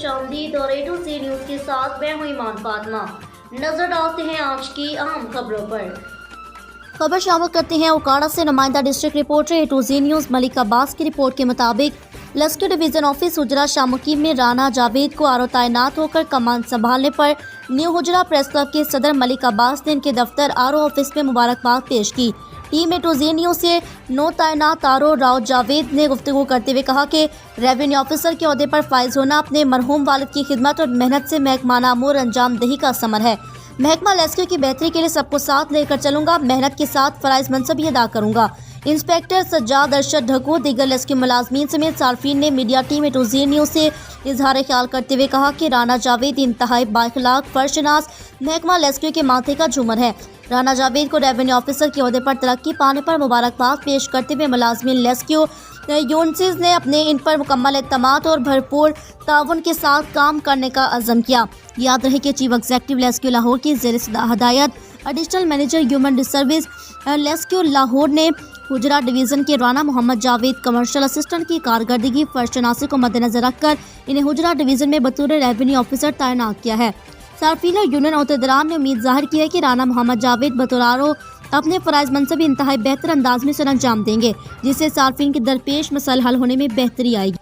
खुशामदीद और A to Z news के साथ मैं हूं ईमान फातिमा। नजर डालते हैं आज की अहम खबरों पर। खबर शामिल करते हैं उकाड़ा से नुमाइंदा district reporter A to Z news Malik Abbas की रिपोर्ट के मुताबिक लश्कर डिवीजन ऑफिस हुजरा शाह मुकीम में राना जावेद को आरओ तैनात होकर कमान संभालने पर न्यू हुजरा प्रेस क्लब के सदर मलिक अब्बास ने इनके दफ्तर आरओ ऑफिस में मुबारकबाद पेश की। Team A to Z news से नो तैनात आरओ राव जावेद ने गुफ्तगू करते हुए कहा कि रेवेन्यू ऑफिसर के ओहदे पर फाइज होना अपने मरहूम वालिद की खिदमत और मेहनत से महकमाना अमूर अंजाम दही का समर है। महकमा लेस्क्यू की बेहतरी के लिए सबको साथ लेकर चलूंगा, मेहनत के साथ फराइज मनसब भी अदा करूंगा। इंस्पेक्टर सज्जाद अरशद ढक्कू दीगर लेस्क्यू मुलाजमीन समेत सार्फिन ने media team A to Z news से इजहार ख्याल करते हुए कहा कि राना जावेद इंतहाई बाइखलाक फर्शनास महकमा लेस्क्यू के माथे का झूमर है। राना जावेद को रेवेन्यू ऑफिसर के ओहदे पर तरक्की पाने पर मुबारकबाद पेश करते हुए मुलाजमीन लेस्क्यू यूनिट्स ने अपने इन पर मुकम्मल एतमाद और भरपूर ताउन के साथ काम करने का अज़म किया। याद रहे कि चीफ एग्जीक्यूटिव लेस्क्यू लाहौर की ज़ेर हदायत additional manager human service LESCO Lahore ने हुजरा डिवीज़न के राना मोहम्मद जावेद कमर्शियल असिस्टेंट की कारकर्दगी फर्शनासी को मद्देनजर रखकर इन्हें हुजरा डिवीज़न में बतौर रेवेन्यू ऑफिसर तैनात किया है। सार्फिन और यूनियन अहदेदारान ने उम्मीद जाहिर की है कि राना मोहम्मद जावेद बतौर आरओ अपने फ़राइज़ मनसब इंतहाई बेहतर अंदाज में सर अंजाम देंगे, जिससे सार्फिन के दरपेश मसाइल हल होने में बेहतरी आएगी।